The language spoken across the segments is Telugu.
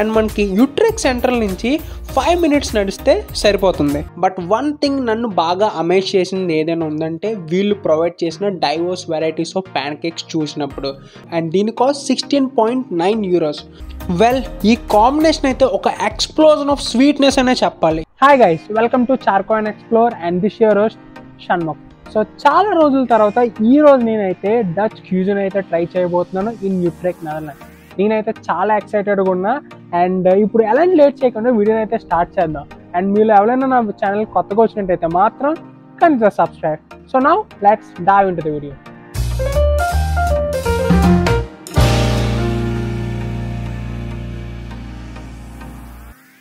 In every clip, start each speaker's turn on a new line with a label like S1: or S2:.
S1: అండ్ మనకి యూట్రెక్ సెంట్రల్ నుంచి 5 minutes నడిస్తే సరిపోతుంది. బట్ వన్ థింగ్ నన్ను బాగా అమేజ్ చేసింది ఏదైనా ఉందంటే వీళ్ళు ప్రొవైడ్ చేసిన diverse varieties of pancakes చూసినప్పుడు. అండ్ దీని కాస్ట్ 16.9 euros. వెల్, ఈ కాంబినేషన్ అయితే ఒక ఎక్స్ప్లోజన్ ఆఫ్ స్వీట్నెస్ అనే చెప్పాలి. Hi guys, welcome to Charco and explore and this your host Shanmukh. So చాలా రోజుల తర్వాత ఈ రోజు నేనైతే డచ్ క్యూజిన్ అయితే ట్రై చేయబోతున్నాను ఇన్ యూట్రెక్, నెదర్లాండ్స్. నేనైతే చాలా ఎక్సైటెడ్గా ఉన్నా. అండ్ ఇప్పుడు ఎలాంటి లేట్ చేయకుండా వీడియోని అయితే స్టార్ట్ చేద్దాం. అండ్ మీరు ఎవరైనా నా ఛానల్ కొత్తగా వచ్చినట్టయితే మాత్రం కనీసం subscribe. So now let's dive into the video.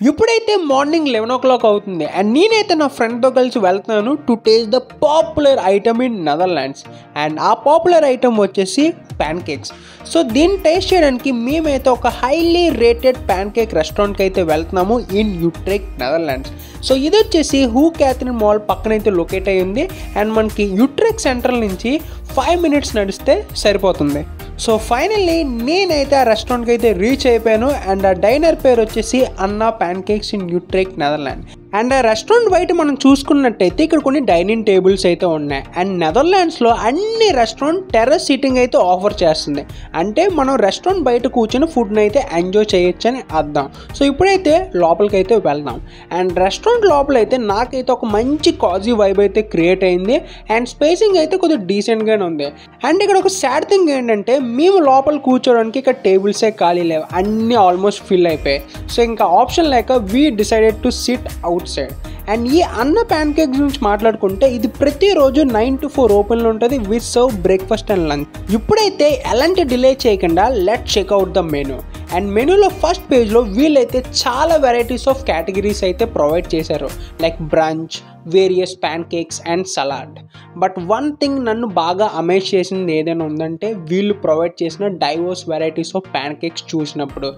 S1: ఇప్పుడైతే మార్నింగ్ 11 o'clock అవుతుంది. అండ్ నేనైతే నా ఫ్రెండ్తో కలిసి వెళ్తున్నాను to taste the popular item in Netherlands. And ఆ పాపులర్ ఐటమ్ వచ్చేసి ప్యాన్ కేక్స్. సో దీన్ని టేస్ట్ చేయడానికి మేమైతే ఒక హైలీ రేటెడ్ ప్యాన్ కేక్ రెస్టారెంట్కి అయితే వెళ్తున్నాము ఇన్ యూట్రెక్, నెదర్లాండ్స్. సో ఇది వచ్చేసి హూ క్యాథరిన్ మాల్ పక్కనైతే లొకేట్ అయ్యింది. అండ్ మనకి యూట్రెక్ సెంట్రల్ నుంచి 5 minutes నడిస్తే సరిపోతుంది. సో ఫైనల్లీ నేనైతే ఆ రెస్టారెంట్కి అయితే రీచ్ అయిపోయాను. అండ్ ఆ డైనర్ పేరు వచ్చేసి అన్నా pancakes in Utrecht, Netherland. And ఆ రెస్టారెంట్ బయట మనం చూసుకున్నట్టయితే ఇక్కడ కొన్ని డైనింగ్ టేబుల్స్ అయితే ఉన్నాయి. అండ్ నెదర్లాండ్స్లో అన్ని రెస్టారెంట్ టెర్రస్ సీటింగ్ అయితే ఆఫర్ చేస్తుంది. అంటే మనం రెస్టారెంట్ బయట కూర్చొని ఫుడ్ని అయితే ఎంజాయ్ చేయొచ్చు అని అర్థం. సో ఇప్పుడైతే లోపలికి అయితే వెళ్దాం. అండ్ రెస్టారెంట్ లోపల అయితే నాకైతే ఒక మంచి కాజీ వైబ్ అయితే క్రియేట్ అయింది. అండ్ స్పేసింగ్ అయితే కొద్దిగా డీసెంట్గానే ఉంది. అండ్ ఇక్కడ ఒక సాడ్ థింగ్ ఏంటంటే మేము లోపల కూర్చోడానికి ఇక్కడ టేబుల్సే ఖాళీ లేవు, అన్నీ ఆల్మోస్ట్ ఫిల్ అయిపోయాయి. సో ఇంకా ఆప్షన్ లేక we decided to SIT out side. And ఈ అన్న ప్యాన్ కేక్ గురించి మాట్లాడుకుంటే ఇది ప్రతిరోజు 9 to 4 ఓపెన్లో ఉంటుంది with serve breakfast and lunch. ఇప్పుడైతే ఎలాంటి డిలే చేయకుండా let checkout the menu. And మెనూలో ఫస్ట్ పేజ్లో వీళ్ళైతే చాలా వెరైటీస్ ఆఫ్ కేటగిరీస్ అయితే ప్రొవైడ్ చేశారు, like branch, various pan cakes and salad. But one thing నన్ను బాగా అమేజ్ చేసింది ఏదైనా ఉందంటే వీళ్ళు ప్రొవైడ్ చేసిన diverse varieties of pancakes చూసినప్పుడు.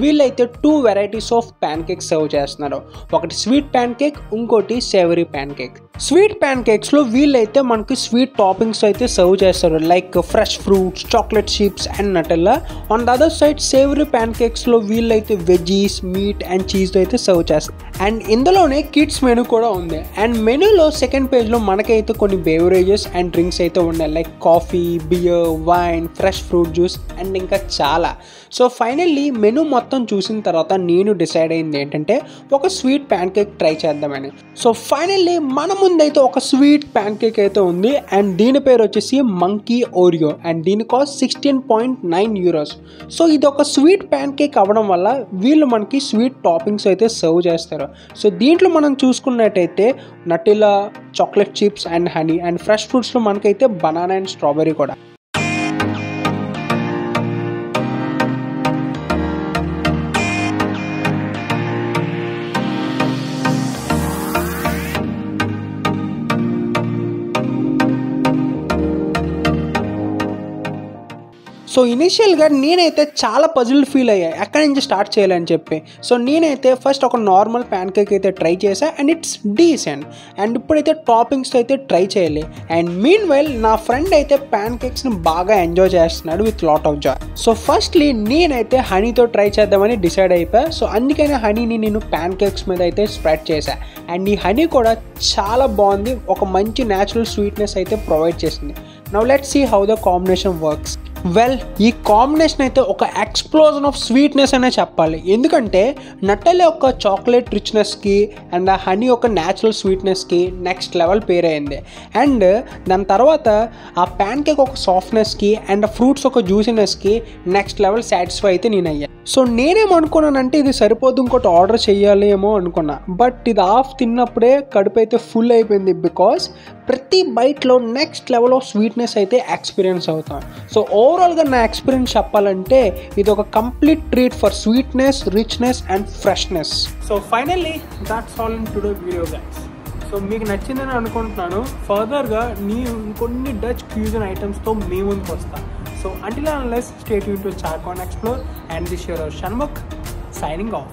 S1: వీళ్ళైతే 2 varieties of pan cakes serve చేస్తున్నారు. ఒకటి స్వీట్ ప్యాన్ కేక్, ఇంకోటి సేవరీ ప్యాన్ కేక్. స్వీట్ ప్యాన్ కేక్స్లో వీళ్ళైతే మనకి స్వీట్ టాపింగ్స్ అయితే సర్వ్ చేస్తారు, like fresh fruits, chocolate chips and Nutella. On the other side savoury ప్యాన్ కేక్స్లో వీళ్ళైతే వెజీస్, మీట్ అండ్ చీజ్ అయితే సర్వ్ చేస్తారు. అండ్ ఇందులోనే కిడ్స్ మెనూ కూడా ఉంది. అండ్ మెనూలో సెకండ్ పేజ్లో మనకైతే కొన్ని బేవరేజెస్ అండ్ డ్రింక్స్ అయితే ఉన్నాయి, like coffee, beer, wine, fresh fruit juice and ఇంకా చాలా. సో ఫైనల్లీ మెనూ మొత్తం చూసిన తర్వాత నేను డిసైడ్ అయింది ఏంటంటే ఒక స్వీట్ ప్యాన్ కేక్ ట్రై చేద్దామని. సో ఫైనల్లీ మన ముందైతే ఒక స్వీట్ ప్యాన్ కేక్ అయితే ఉంది. అండ్ దీని పేరు వచ్చేసి మంకీ ఓరియో. అండ్ దీని కాస్ట్ 16.9 euros. సో ఇది ఒక స్వీట్ ప్యాన్ కేక్ అవ్వడం వల్ల వీళ్ళు మనకి స్వీట్ టాపింగ్స్ అయితే సర్వ్ చేస్తారు. సో దీంట్లో మనం చూసుకున్నట్టయితే Nutella, chocolate chips and honey, and fresh ఫ్రూట్స్లో మనకైతే బనానా అండ్ స్ట్రాబెర్రీ కూడా. సో ఇనిషియల్గా నేనైతే చాలా పజిల్ ఫీల్ అయ్యా ఎక్కడి నుంచి స్టార్ట్ చేయాలని చెప్పి. సో నేనైతే ఫస్ట్ ఒక నార్మల్ ప్యాన్ కేక్ అయితే ట్రై చేసా అండ్ ఇట్స్ డీసెంట్. అండ్ ఇప్పుడైతే టాపింగ్స్ అయితే ట్రై చేయాలి. అండ్ మీన్ వైల్ నా ఫ్రెండ్ అయితే ప్యాన్ కేక్స్ని బాగా ఎంజాయ్ చేస్తున్నాడు with lot of Joy. So firstly నేనైతే హనీతో ట్రై చేద్దామని డిసైడ్ అయిపోయా. సో అందుకనే హనీని నేను ప్యాన్ కేక్స్ మీద అయితే స్ప్రెడ్ చేశా. అండ్ ఈ హనీ కూడా చాలా బాగుంది, ఒక మంచి న్యాచురల్ స్వీట్నెస్ అయితే ప్రొవైడ్ చేసింది. Now let's see how the combination works. Well, ఈ కాంబినేషన్ అయితే ఒక ఎక్స్ప్లోజన్ ఆఫ్ స్వీట్నెస్ అనే చెప్పాలి. ఎందుకంటే నట్టెల యొక్క చాక్లెట్ రిచ్నెస్కి అండ్ ఆ హనీ యొక్క న్యాచురల్ స్వీట్నెస్కి నెక్స్ట్ లెవెల్ పేర్ అయింది. అండ్ దాని తర్వాత ఆ ప్యాన్ కేక్ ఒక సాఫ్ట్నెస్కి అండ్ ఫ్రూట్స్ ఒక జ్యూసీనెస్కి నెక్స్ట్ లెవెల్ సాటిస్ఫై అయితే నేను అయ్యా. సో నేనేమనుకున్నానంటే ఇది సరిపోదు, ఇంకోటి ఆర్డర్ చేయాలి ఏమో అనుకున్నా. బట్ ఇది హాఫ్ తిన్నప్పుడే కడుపు అయితే ఫుల్ అయిపోయింది. బికాస్ ప్రతి బైట్లో నెక్స్ట్ లెవెల్ ఆఫ్ స్వీట్నెస్ అయితే ఎక్స్పీరియన్స్ అవుతాం. సో ఓవరాల్గా నా ఎక్స్పీరియన్స్ చెప్పాలంటే ఇది ఒక complete treat for sweetness, richness and freshness. So finally that's all in today video guys. So మీకు నచ్చిందని అనుకుంటున్నాను. ఫర్దర్గా నేను ఇంకొన్ని డచ్ క్యూజన్ ఐటమ్స్తో మీ ముందుకు వస్తాను. So until and unless, stay tuned to Charkon Explore and this is your Shanmukh signing off.